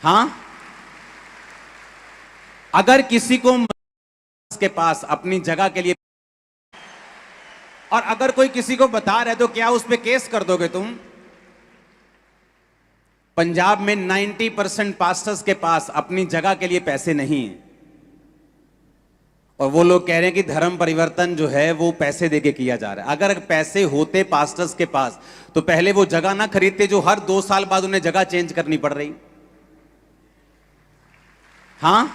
हाँ, अगर किसी को के पास अपनी जगह के लिए, और अगर कोई किसी को बता रहा है तो क्या उस पर केस कर दोगे तुम? पंजाब में 90% पास्टर्स के पास अपनी जगह के लिए पैसे नहीं है, और वो लोग कह रहे हैं कि धर्म परिवर्तन जो है वो पैसे देके किया जा रहा है। अगर पैसे होते पास्टर्स के पास तो पहले वो जगह ना खरीदते जो हर 2 साल बाद उन्हें जगह चेंज करनी पड़ रही। हां,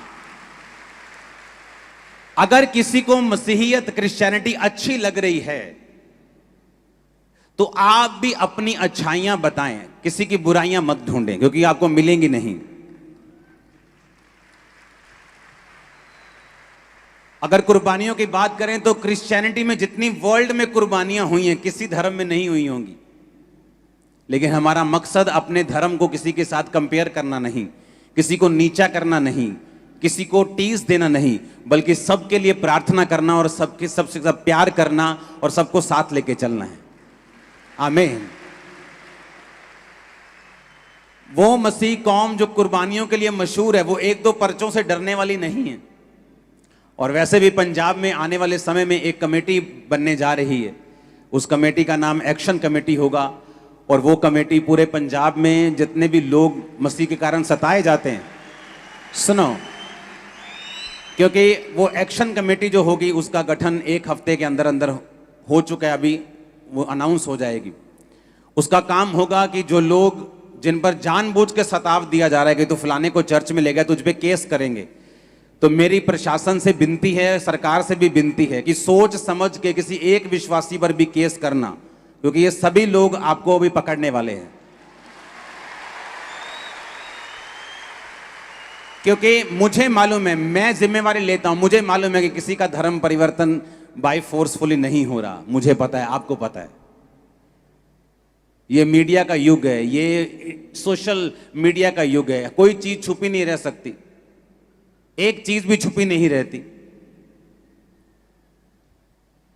अगर किसी को मसीहियत क्रिश्चियनिटी अच्छी लग रही है तो आप भी अपनी अच्छाइयां बताएं, किसी की बुराइयां मत ढूंढें, क्योंकि आपको मिलेंगी नहीं। अगर कुर्बानियों की बात करें तो क्रिश्चियनिटी में जितनी वर्ल्ड में कुर्बानियां हुई हैं किसी धर्म में नहीं हुई होंगी, लेकिन हमारा मकसद अपने धर्म को किसी के साथ कंपेयर करना नहीं, किसी को नीचा करना नहीं, किसी को टीस देना नहीं, बल्कि सबके लिए प्रार्थना करना और सबके सबसे सब प्यार करना और सबको साथ लेके चलना है। आमीन। वो मसीह कौम जो कुर्बानियों के लिए मशहूर है वो 1-2 पर्चों से डरने वाली नहीं है। और वैसे भी पंजाब में आने वाले समय में एक कमेटी बनने जा रही है, उस कमेटी का नाम एक्शन कमेटी होगा, और वो कमेटी पूरे पंजाब में जितने भी लोग मसीह के कारण सताए जाते हैं, सुनो, क्योंकि वो एक्शन कमेटी जो होगी उसका गठन 1 हफ्ते के अंदर अंदर हो चुका है, अभी वो अनाउंस हो जाएगी। उसका काम होगा कि जो लोग जिन पर जानबूझ के सताव दिया जा रहा है कि तू फलाने को चर्च में ले गया, तुझ पे केस करेंगे, तो मेरी प्रशासन से विनती है, सरकार से भी विनती है कि सोच समझ के किसी एक विश्वासी पर भी केस करना, क्योंकि ये सभी लोग आपको भी पकड़ने वाले हैं। क्योंकि मुझे मालूम है, मैं जिम्मेवारी लेता हूं, मुझे मालूम है कि किसी का धर्म परिवर्तन बाय फोर्सफुली नहीं हो रहा, मुझे पता है, आपको पता है। ये मीडिया का युग है, ये सोशल मीडिया का युग है, कोई चीज छुपी नहीं रह सकती, एक चीज भी छुपी नहीं रहती।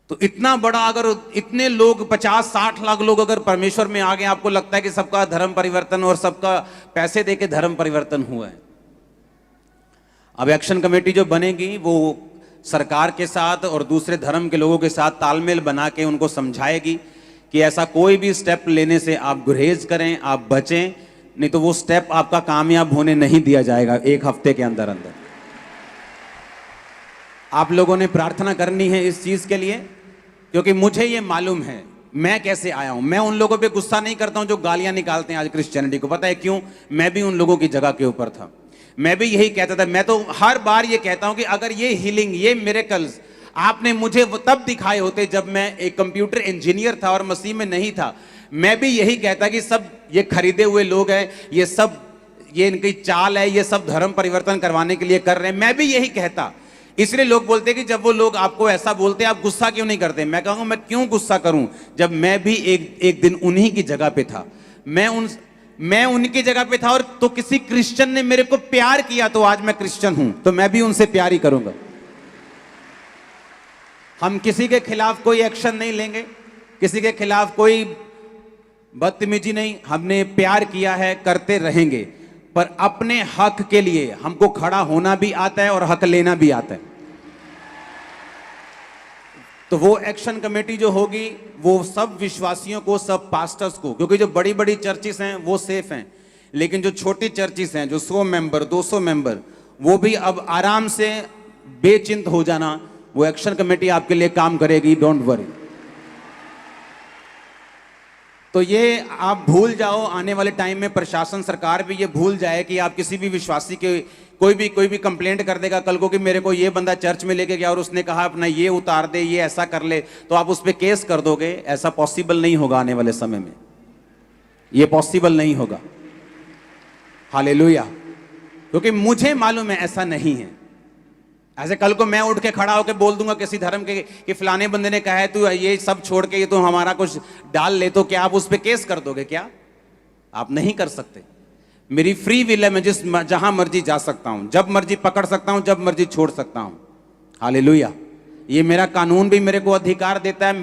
तो इतना बड़ा, अगर इतने लोग 50-60 लाख लोग अगर परमेश्वर में आ गए, आपको लगता है कि सबका धर्म परिवर्तन और सबका पैसे देके धर्म परिवर्तन हुआ है? अब एक्शन कमेटी जो बनेगी वो सरकार के साथ और दूसरे धर्म के लोगों के साथ तालमेल बना के उनको समझाएगी कि ऐसा कोई भी स्टेप लेने से आप गुरेज करें, आप बचें, नहीं तो वो स्टेप आपका कामयाब होने नहीं दिया जाएगा 1 हफ्ते के अंदर अंदर। आप लोगों ने प्रार्थना करनी है इस चीज के लिए, क्योंकि मुझे ये मालूम है मैं कैसे आया हूं। मैं उन लोगों पे गुस्सा नहीं करता हूं जो गालियां निकालते हैं आज क्रिश्चियनिटी को। पता है क्यों? मैं भी उन लोगों की जगह के ऊपर था, मैं भी यही कहता था। मैं तो हर बार ये कहता हूं कि अगर ये हीलिंग, ये मिरेकल्स आपने मुझे तब दिखाए होते जब मैं एक कंप्यूटर इंजीनियर था और मसीह में नहीं था, मैं भी यही कहता कि सब ये खरीदे हुए लोग हैं, ये सब ये इनकी चाल है, ये सब धर्म परिवर्तन करवाने के लिए कर रहे हैं, मैं भी यही कहता। इसलिए लोग बोलते हैं कि जब वो लोग आपको ऐसा बोलते हैं आप गुस्सा क्यों नहीं करते? मैं कहूंगा मैं क्यों गुस्सा करूं जब मैं भी एक दिन उन्हीं की जगह पे था। मैं उनकी जगह पे था, और तो किसी क्रिश्चियन ने मेरे को प्यार किया तो आज मैं क्रिश्चियन हूं, तो मैं भी उनसे प्यार ही करूंगा। हम किसी के खिलाफ कोई एक्शन नहीं लेंगे, किसी के खिलाफ कोई बदतमीजी नहीं, हमने प्यार किया है, करते रहेंगे, पर अपने हक के लिए हमको खड़ा होना भी आता है और हक लेना भी आता है। तो वो एक्शन कमेटी जो होगी वो सब विश्वासियों को, सब पास्टर्स को, क्योंकि जो बड़ी बड़ी चर्चिस हैं वो सेफ हैं, लेकिन जो छोटी चर्चिस हैं जो 100 मेंबर 200 मेंबर, वो भी अब आराम से बेचिंत हो जाना, वो एक्शन कमेटी आपके लिए काम करेगी, डोंट वरी। तो ये आप भूल जाओ, आने वाले टाइम में प्रशासन, सरकार भी ये भूल जाए कि आप किसी भी विश्वासी के कोई भी कंप्लेंट कर देगा कल को कि मेरे को ये बंदा चर्च में लेके गया और उसने कहा अपना ये उतार दे, ये ऐसा कर ले, तो आप उस पर केस कर दोगे। ऐसा पॉसिबल नहीं होगा आने वाले समय में, ये पॉसिबल नहीं होगा। हालेलुया। क्योंकि मुझे मालूम है ऐसा नहीं है। ऐसे कल को मैं उठ के खड़ा होकर बोल दूंगा किसी धर्म के कि फलाने बंदे ने कहा है तू ये सब छोड़ के ये तो हमारा कुछ डाल ले, तो क्या आप उस पर केस कर दोगे? क्या आप नहीं कर सकते। मेरी फ्री विल है, मैं जहां मर्जी जा सकता हूं, जब मर्जी पकड़ सकता हूं, जब मर्जी छोड़ सकता हूं। हालेलुया। ये मेरा कानून भी मेरे को अधिकार देता है,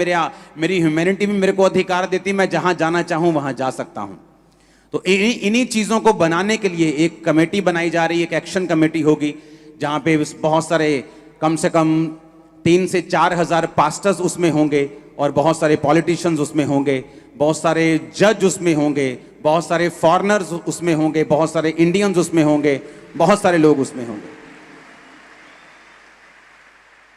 मेरी ह्यूमैनिटी भी मेरे को अधिकार देती है, मैं जहां जाना चाहूं वहां जा सकता हूं। तो इन्हीं चीज़ों को बनाने के लिए एक कमेटी बनाई जा रही है, एक एक्शन कमेटी होगी, जहाँ पे बहुत सारे कम से कम 3 से 4 हज़ार पास्टर्स उसमें होंगे और बहुत सारे पॉलिटिशियंस उसमें होंगे, बहुत सारे जज उसमें होंगे, बहुत सारे फॉरेनर्स उसमें होंगे, बहुत सारे इंडियंस उसमें होंगे, बहुत सारे लोग उसमें होंगे।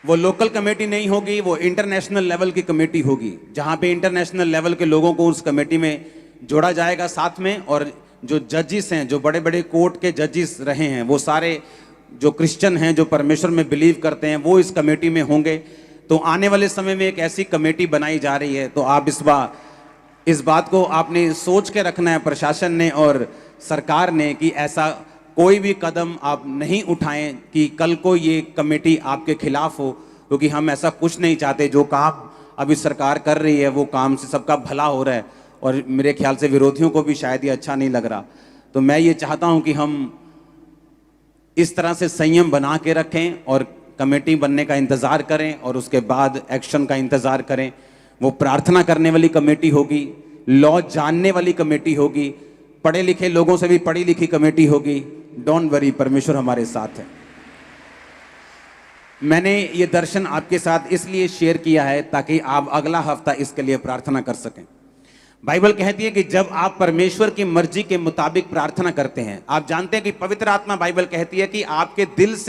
वो लोकल कमेटी नहीं होगी, वो इंटरनेशनल लेवल की कमेटी होगी, जहाँ पे इंटरनेशनल लेवल के लोगों को उस कमेटी में जोड़ा जाएगा साथ में। और जो जजिस हैं, जो बड़े बड़े कोर्ट के जजिस रहे हैं, वो सारे जो क्रिश्चियन हैं, जो परमेश्वर में बिलीव करते हैं, वो इस कमेटी में होंगे। तो आने वाले समय में एक ऐसी कमेटी बनाई जा रही है। तो आप इस बात को आपने सोच के रखना है, प्रशासन ने और सरकार ने, कि ऐसा कोई भी कदम आप नहीं उठाएं कि कल को ये कमेटी आपके खिलाफ हो, क्योंकि हम ऐसा कुछ नहीं चाहते। जो काम अभी सरकार कर रही है वो काम से सबका भला हो रहा है और मेरे ख्याल से विरोधियों को भी शायद ये अच्छा नहीं लग रहा। तो मैं ये चाहता हूं कि हम इस तरह से संयम बना के रखें और कमेटी बनने का इंतज़ार करें और उसके बाद एक्शन का इंतज़ार करें। वो प्रार्थना करने वाली कमेटी होगी, लॉ जानने वाली कमेटी होगी, पढ़े लिखे लोगों से भी पढ़ी लिखी कमेटी होगी। डोंट वरी, परमेश्वर हमारे साथ है। मैंने ये दर्शन आपके साथ इसलिए शेयर किया है ताकि आप अगला हफ्ता इसके लिए प्रार्थना कर सकें। बाइबल कहती है कि जब आप परमेश्वर की मर्जी के मुताबिक प्रार्थना करते हैं, आप जानते हैं कि पवित्र आत्मा, बाइबल कहती है कि आपके दिल से